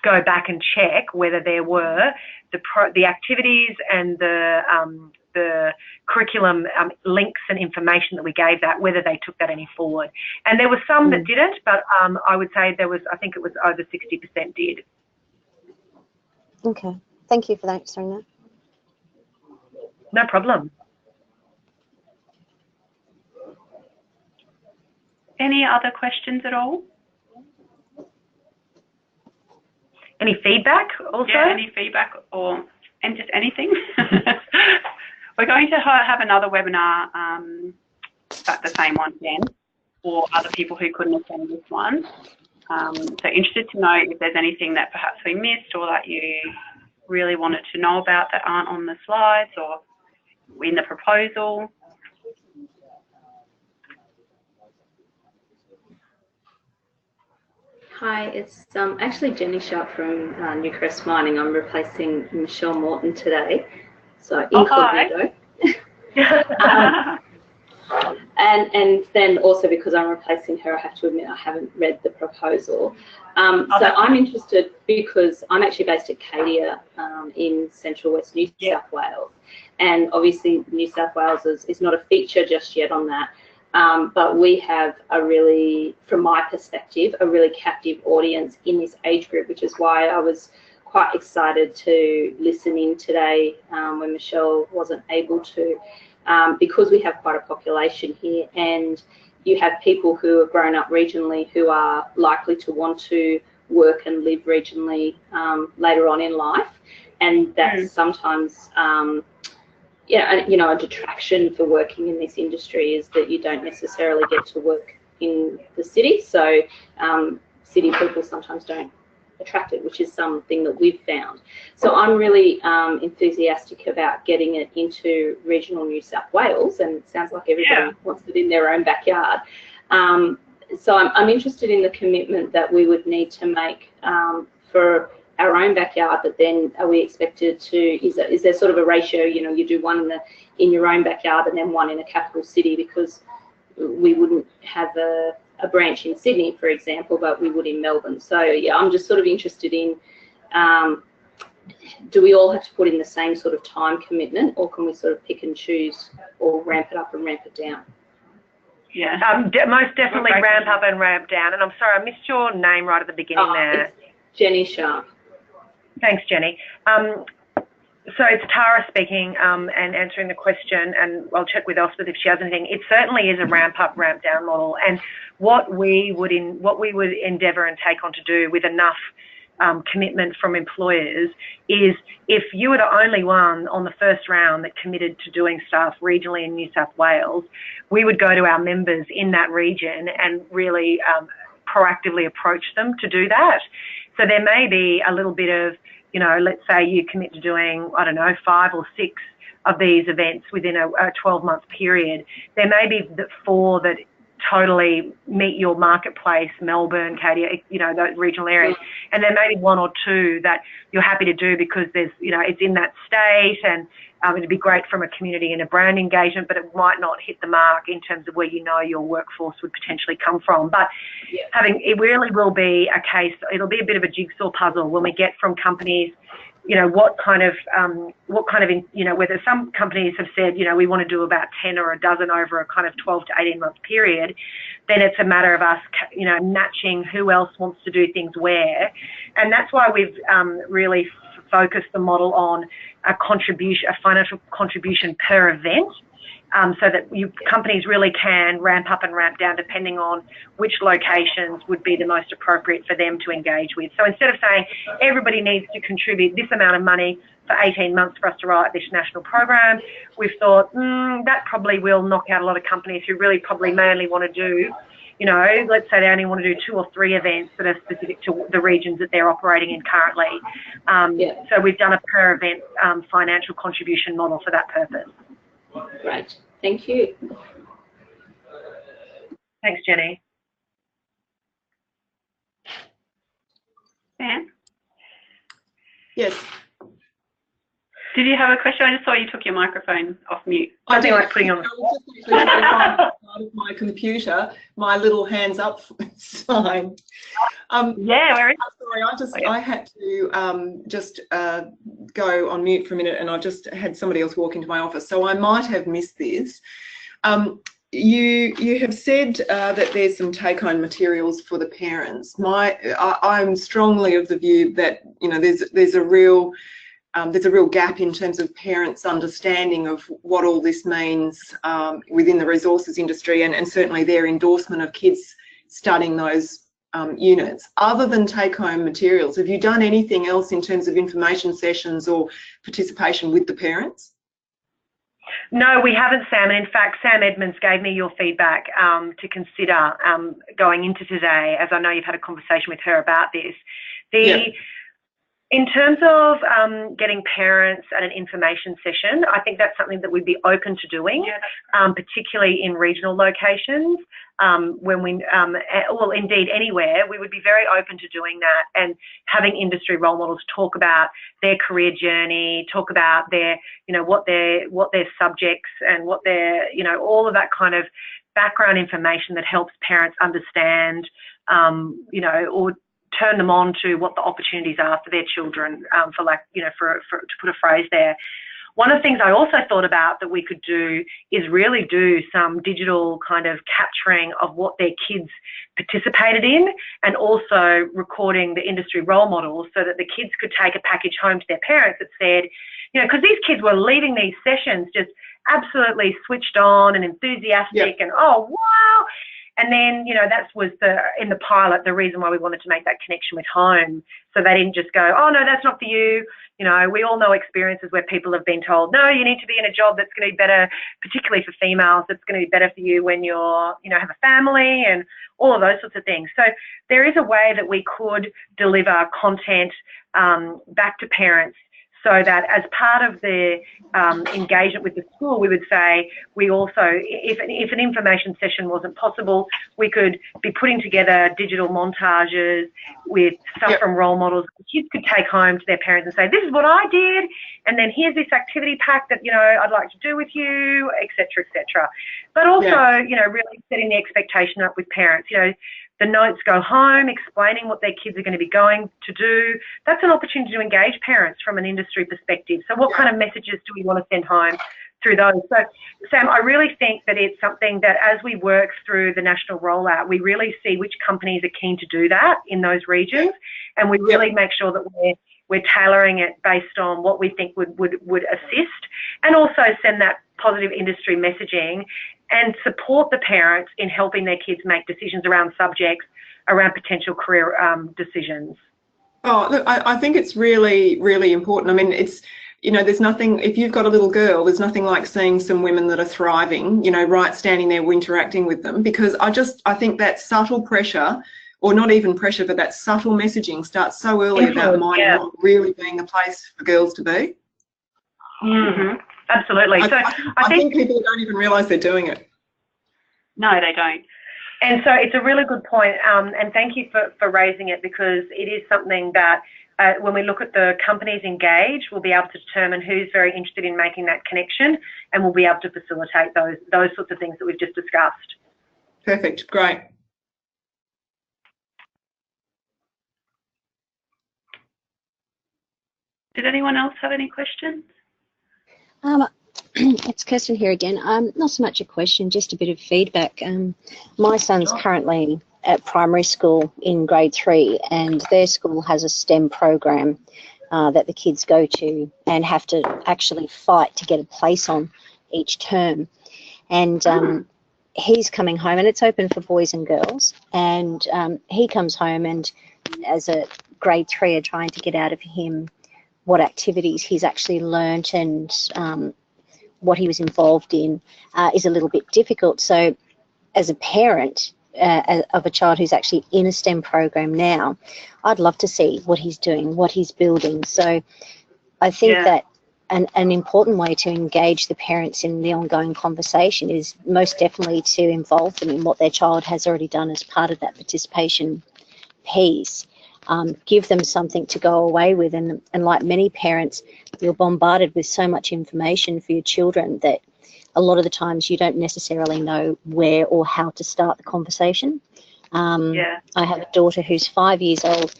Speaker 2: go back and check whether there were the activities and the curriculum links and information that we gave that, whether they took that any forward. And there were some that didn't, but I would say I think it was over 60% did.
Speaker 3: Okay, thank you for answering that.
Speaker 2: No problem.
Speaker 1: Any other questions at all?
Speaker 2: Any feedback also?
Speaker 1: Yeah, any feedback and just anything. We're going to have another webinar, but the same one again, for other people who couldn't attend this one. So interested to know if there's anything that perhaps we missed or that you really wanted to know about that aren't on the slides or in the proposal.
Speaker 4: Hi, it's actually Jenny Sharp from Newcrest Mining. I'm replacing Michelle Morton today, so incognito. And then also because I'm replacing her, I have to admit I haven't read the proposal. So I'm interested because I'm actually based at Cadia in Central West New South Wales, and obviously New South Wales is not a feature just yet on that. But we have a really, from my perspective, a really captive audience in this age group, which is why I was quite excited to listen in today when Michelle wasn't able to, because we have quite a population here, and you have people who have grown up regionally who are likely to want to work and live regionally later on in life, and that's sometimes a detraction for working in this industry is that you don't necessarily get to work in the city. So city people sometimes don't attract it, which is something that we've found. So I'm really enthusiastic about getting it into regional New South Wales, and it sounds like everybody wants it in their own backyard. So I'm interested in the commitment that we would need to make for our own backyard, but then are we expected to, is there sort of a ratio, you do one in your own backyard and then one in a capital city, because we wouldn't have a a branch in Sydney, for example, but we would in Melbourne. So yeah, I'm just sort of interested in, do we all have to put in the same sort of time commitment, or can we sort of pick and choose, or ramp it up and ramp it down?
Speaker 2: Yeah, most definitely ramp up and ramp down. And I'm sorry, I missed your name right at the beginning there.
Speaker 4: It's Jenny Sharp.
Speaker 2: Thanks, Jenny. So it's Tara speaking and answering the question, and I'll check with Elspeth if she has anything. It certainly is a ramp up, ramp down model, and what we would endeavour and take on to do with enough commitment from employers is, if you were the only one on the first round that committed to doing stuff regionally in New South Wales, we would go to our members in that region and really proactively approach them to do that. So there may be a little bit of, you know, let's say you commit to doing, I don't know, 5 or 6 of these events within a 12-month period. There may be 4 that totally meet your marketplace, Melbourne, Cadia, you know, those regional areas. And there may be 1 or 2 that you're happy to do because there's, you know, it's in that state, and it'd be great from a community and a brand engagement, but it might not hit the mark in terms of where you know your workforce would potentially come from. But it really will be a case, it'll be a bit of a jigsaw puzzle when we get from companies, you know, what kind of, you know, whether some companies have said, you know, we want to do about 10 or a dozen over a kind of 12 to 18 month period, then it's a matter of us, you know, matching who else wants to do things where. And that's why we've really focused the model on a financial contribution per event, so that companies really can ramp up and ramp down depending on which locations would be the most appropriate for them to engage with. So instead of saying everybody needs to contribute this amount of money for 18 months for us to write this national program, we've thought that probably will knock out a lot of companies who really probably mainly want to do, you know, let's say they only want to do 2 or 3 events that are specific to the regions that they're operating in currently. So we've done a per event financial contribution model for that purpose.
Speaker 4: Great, thank you.
Speaker 2: Thanks, Jenny.
Speaker 1: Sam?
Speaker 5: Yes.
Speaker 1: Did you have a question? I just saw you took your microphone off mute.
Speaker 2: I think like putting on.
Speaker 5: I was just actually trying to find part of my computer, my little hands up sign.
Speaker 2: Yeah, where is
Speaker 5: I'm sorry, I had to just go on mute for a minute, and I just had somebody else walk into my office, so I might have missed this. You have said that there's some take-home materials for the parents. I'm strongly of the view that, you know, there's a real gap in terms of parents' understanding of what all this means within the resources industry, and certainly their endorsement of kids studying those units. Other than take-home materials, have you done anything else in terms of information sessions or participation with the parents?
Speaker 2: No, we haven't, Sam. And in fact, Sam Edmonds gave me your feedback to consider going into today, as I know you've had a conversation with her about this. In terms of getting parents at an information session, I think that's something that we'd be open to doing, particularly in regional locations. When we, well, indeed anywhere, we would be very open to doing that, and having industry role models talk about their career journey, talk about their, you know, what their subjects and what their, you know, all of that kind of background information that helps parents understand, you know, or turn them on to what the opportunities are for their children, for like, you know, for to put a phrase there. One of the things I also thought about that we could do is really do some digital kind of capturing of what their kids participated in, and also recording the industry role models so that the kids could take a package home to their parents that said, you know, because these kids were leaving these sessions just absolutely switched on and enthusiastic and, oh, wow. And then, you know, that was in the pilot, the reason why we wanted to make that connection with home. So they didn't just go, oh, no, that's not for you. You know, we all know experiences where people have been told, no, you need to be in a job that's going to be better, particularly for females, that's going to be better for you when you're, you know, have a family and all of those sorts of things. So there is a way that we could deliver content back to parents so that as part of the engagement with the school, we would say we also, if an information session wasn't possible, we could be putting together digital montages with stuff from role models. Kids could take home to their parents and say, this is what I did, and then here's this activity pack that, you know, I'd like to do with you, etc., etc. But also, you know, really setting the expectation up with parents. You know, the notes go home explaining what their kids are going to be going to do. That's an opportunity to engage parents from an industry perspective. So what kind of messages do we want to send home through those? So, Sam, I really think that it's something that as we work through the national rollout, we really see which companies are keen to do that in those regions, and we really make sure that we're tailoring it based on what we think would assist, and also send that positive industry messaging and support the parents in helping their kids make decisions around subjects, around potential career decisions.
Speaker 5: Oh, look, I think it's really, really important. I mean, it's, you know, there's nothing, if you've got a little girl, there's nothing like seeing some women that are thriving, you know, right, standing there interacting with them, because I think that subtle pressure, or not even pressure, but that subtle messaging starts so early about mine not really being the place for girls to be.
Speaker 2: Mm-hmm. Absolutely. So
Speaker 5: I think people don't even realise they're doing it.
Speaker 1: No, they don't.
Speaker 2: And so it's a really good point, and thank you for raising it, because it is something that when we look at the companies engaged, we'll be able to determine who's very interested in making that connection, and we'll be able to facilitate those sorts of things that we've just discussed.
Speaker 5: Perfect. Great.
Speaker 1: Did anyone else have any questions?
Speaker 3: It's Kirsten here again. Not so much a question, just a bit of feedback. My son's currently at primary school in grade 3, and their school has a STEM program that the kids go to and have to actually fight to get a place on each term. And he's coming home, and it's open for boys and girls, and he comes home, and as a grade 3 are trying to get out of him what activities he's actually learnt and what he was involved in is a little bit difficult. So as a parent of a child who's actually in a STEM program now, I'd love to see what he's doing, what he's building. So I think that an important way to engage the parents in the ongoing conversation is most definitely to involve them in what their child has already done as part of that participation piece. Give them something to go away with, and like many parents, you're bombarded with so much information for your children that a lot of the times you don't necessarily know where or how to start the conversation. I have a daughter who's 5 years old,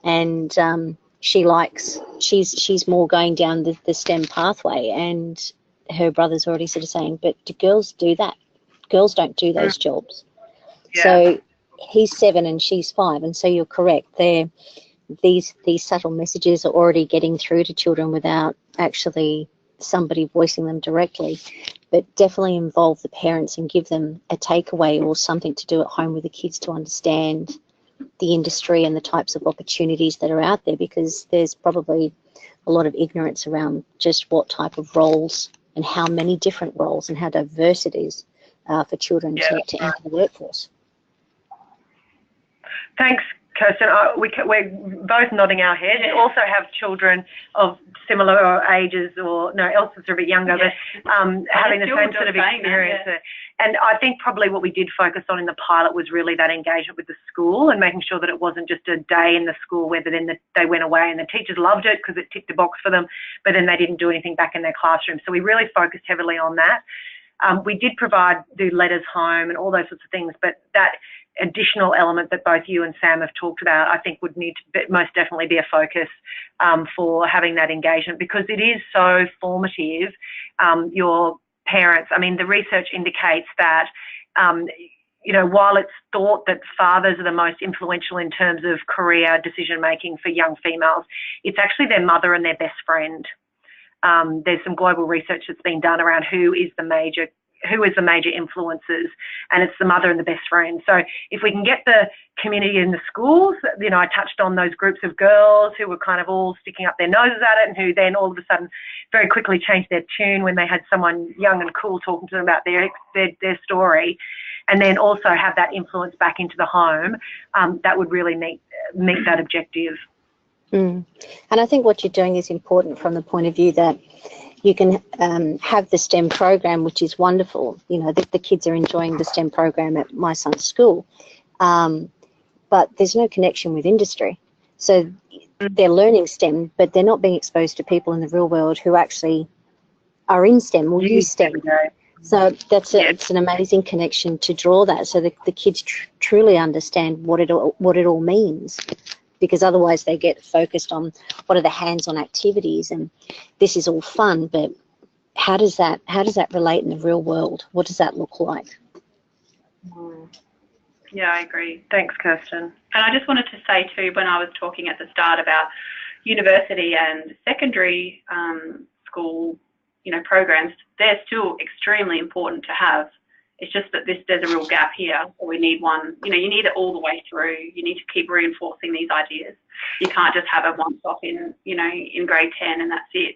Speaker 3: and she's more going down the STEM pathway, and her brother's already sort of saying, but do girls do that? Girls don't do those jobs. So he's 7 and she's 5, and so you're correct. These subtle messages are already getting through to children without actually somebody voicing them directly. But definitely involve the parents and give them a takeaway or something to do at home with the kids to understand the industry and the types of opportunities that are out there, because there's probably a lot of ignorance around just what type of roles and how many different roles and how diverse it is for children to enter the workforce.
Speaker 2: Thanks, Kirsten. We're both nodding our heads. We also have children of similar ages, or no, Elsa's are a bit younger, but having the same sort of experience. And I think probably what we did focus on in the pilot was really that engagement with the school and making sure that it wasn't just a day in the school where then they went away and the teachers loved it because it ticked a box for them, but then they didn't do anything back in their classroom. So we really focused heavily on that. We did provide the letters home and all those sorts of things, but that additional element that both you and Sam have talked about, I think would need to most definitely be a focus for having that engagement, because it is so formative. Your parents, I mean, the research indicates that, you know, while it's thought that fathers are the most influential in terms of career decision-making for young females, it's actually their mother and their best friend. There's some global research that's been done around who is the major influences, and it's the mother and the best friend. So if we can get the community in the schools, you know, I touched on those groups of girls who were kind of all sticking up their noses at it, and who then all of a sudden very quickly changed their tune when they had someone young and cool talking to them about their story, and then also have that influence back into the home, that would really meet that objective.
Speaker 3: And I think what you're doing is important from the point of view that you can have the STEM program, which is wonderful. You know, the kids are enjoying the STEM program at my son's school, but there's no connection with industry. So they're learning STEM, but they're not being exposed to people in the real world who actually are in STEM or use STEM. So it's an amazing connection to draw that, so the kids truly understand what it all means, because otherwise they get focused on what are the hands-on activities, and this is all fun, but how does that relate in the real world? What does that look like?
Speaker 1: Yeah, I agree.
Speaker 2: Thanks, Kirsten.
Speaker 1: And I just wanted to say too, when I was talking at the start about university and secondary school, you know, programs, they're still extremely important to have. It's just that there's a real gap here, or we need one. You know, you need it all the way through. You need to keep reinforcing these ideas. You can't just have it once off in, you know, in grade 10 and that's it,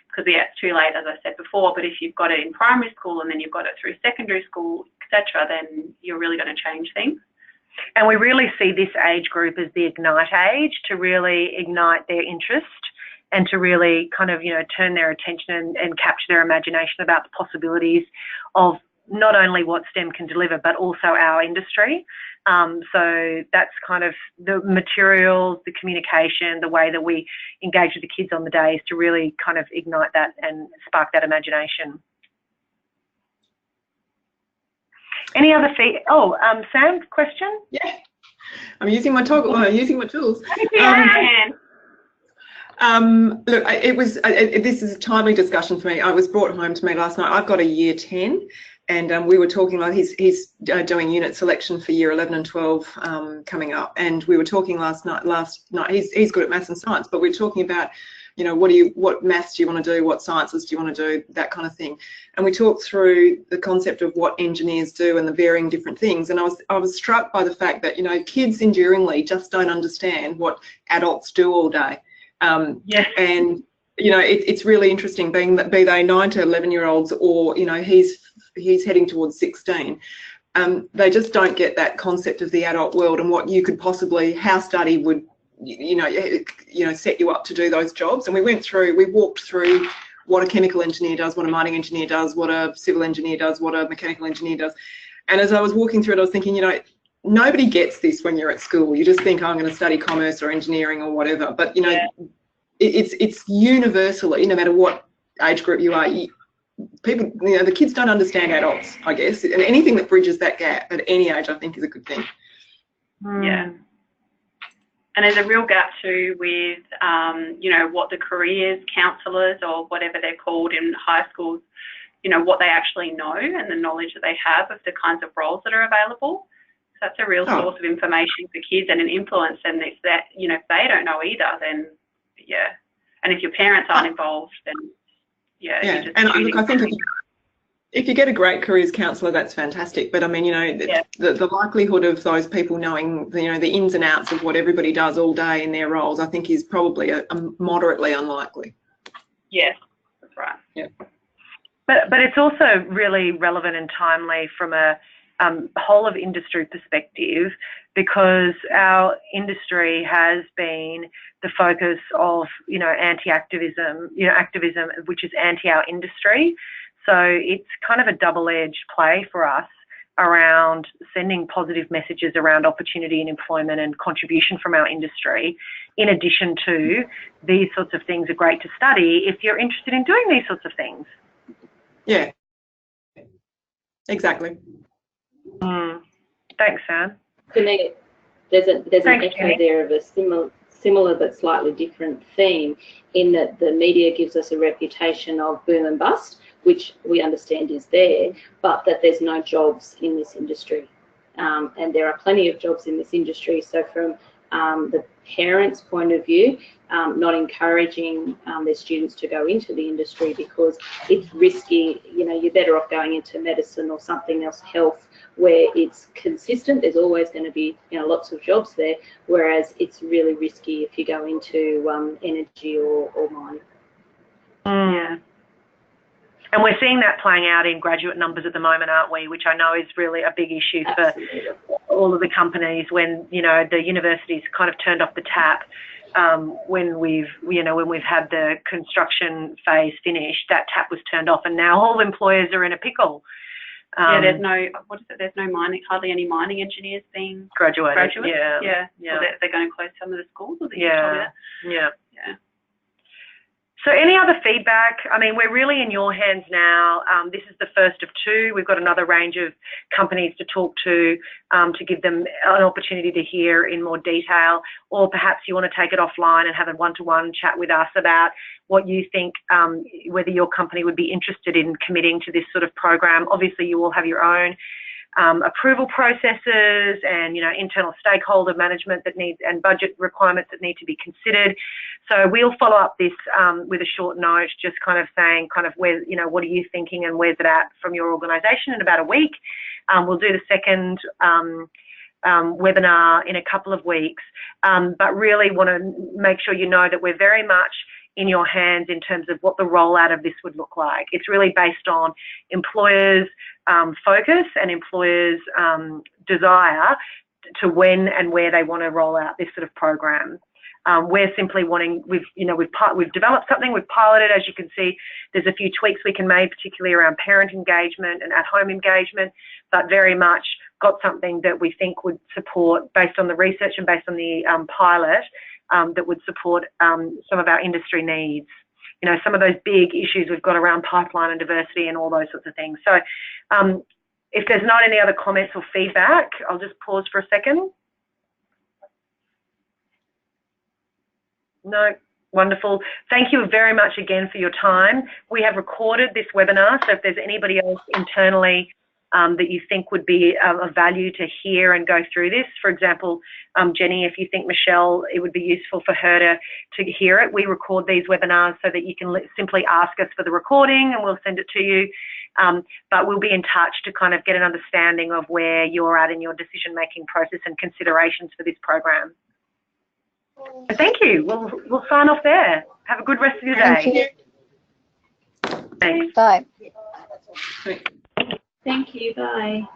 Speaker 1: because it's too late, as I said before. But if you've got it in primary school and then you've got it through secondary school, etc., then you're really going to change things.
Speaker 2: And we really see this age group as the ignite age, to really ignite their interest and to really kind of, you know, turn their attention and capture their imagination about the possibilities of not only what STEM can deliver, but also our industry. So that's kind of the materials, the communication, the way that we engage with the kids on the days to really kind of ignite that and spark that imagination. Any other Sam, question?
Speaker 5: Yeah, I'm using my toggle. Using my tools. Look, this is a timely discussion for me. I was brought home to me last night. I've got a year 10, and we were talking like he's doing unit selection for year 11 and 12 coming up, and we were talking last night. He's good at maths and science, but we were talking about, you know, what maths do you want to do, what sciences do you want to do, that kind of thing. And we talked through the concept of what engineers do and the varying different things. And I was struck by the fact that, you know, kids enduringly just don't understand what adults do all day. And, you know, it's really interesting, be they 9 to 11-year-olds, or, you know, he's heading towards 16. They just don't get that concept of the adult world and what you could possibly, how study would, you know, set you up to do those jobs. And we walked through what a chemical engineer does, what a mining engineer does, what a civil engineer does, what a mechanical engineer does. And as I was walking through it, I was thinking, you know, nobody gets this when you're at school. You just think, oh, I'm going to study commerce or engineering or whatever. But, you know, it's universally, no matter what age group you are, people, you know, the kids don't understand adults, I guess. And anything that bridges that gap at any age, I think, is a good thing.
Speaker 1: Yeah. And there's a real gap too with, you know, what the careers counsellors or whatever they're called in high schools, you know, what they actually know and the knowledge that they have of the kinds of roles that are available. So that's a real source of information for kids and an influence. And if that, you know, if they don't know either, then and if your parents aren't involved, then you're just
Speaker 5: and look, I think if you get a great careers counsellor, that's fantastic. But I mean, you know, the likelihood of those people knowing, you know, the ins and outs of what everybody does all day in their roles, I think, is probably a moderately unlikely.
Speaker 1: Yes, that's right.
Speaker 5: Yeah.
Speaker 2: But it's also really relevant and timely from a whole of industry perspective, because our industry has been the focus of, you know, anti-activism, you know, activism which is anti our industry. So it's kind of a double-edged play for us around sending positive messages around opportunity and employment and contribution from our industry, in addition to these sorts of things are great to study if you're interested in doing these sorts of things.
Speaker 5: Yeah, exactly.
Speaker 2: Thanks, Sam.
Speaker 4: For me, there's an echo there of a similar but slightly different theme, in that the media gives us a reputation of boom and bust, which we understand is there, but that there's no jobs in this industry. And there are plenty of jobs in this industry. So from the parents' point of view, not encouraging their students to go into the industry because it's risky. You know, you're better off going into medicine or something else, health, where it's consistent. There's always going to be, you know, lots of jobs there, whereas it's really risky if you go into energy or mining.
Speaker 2: Yeah. And we're seeing that playing out in graduate numbers at the moment, aren't we? Which I know is really a big issue for all of the companies when, you know, the universities kind of turned off the tap when we've had the construction phase finished, that tap was turned off, and now all employers are in a pickle.
Speaker 1: Yeah, there's no, what is it? There's no mining, hardly any mining engineers being
Speaker 2: graduated.
Speaker 1: Yeah.
Speaker 2: Yeah.
Speaker 1: So they're going to close some of the schools, or
Speaker 2: Yeah.
Speaker 1: Yeah.
Speaker 2: So any other feedback? I mean, we're really in your hands now. This is the first of two. We've got another range of companies to talk to give them an opportunity to hear in more detail, or perhaps you want to take it offline and have a one-to-one chat with us about what you think, whether your company would be interested in committing to this sort of program. Obviously, you all have your own approval processes and, internal stakeholder management that needs, and budget requirements that need to be considered. So we'll follow up this with a short note, just kind of saying where, what are you thinking and where's it at from your organisation in about a week. We'll do the second webinar in a couple of weeks, but really want to make sure you know that we're very much in your hands in terms of what the rollout of this would look like. It's really based on employers' focus and employers' desire to when and where they want to roll out this sort of program. We're simply wanting, we've developed something, we've piloted. As you can see, there's a few tweaks we can make, particularly around parent engagement and at-home engagement, but very much got something that we think would support, based on the research and based on the pilot, that would support some of our industry needs. Some of those big issues we've got around pipeline and diversity and all those sorts of things. So if there's not any other comments or feedback, I'll just pause for a second. No, wonderful. Thank you very much again for your time. We have recorded this webinar, so if there's anybody else internally that you think would be of value to hear and go through this. For example, Jenny, if you think Michelle, it would be useful for her to hear it. We record these webinars so that you can simply ask us for the recording and we'll send it to you. But we'll be in touch to kind of get an understanding of where you're at in your decision-making process and considerations for this program. So thank you. We'll sign off there. Have a good rest of your day.
Speaker 3: Thanks. Bye.
Speaker 4: Thank you. Bye.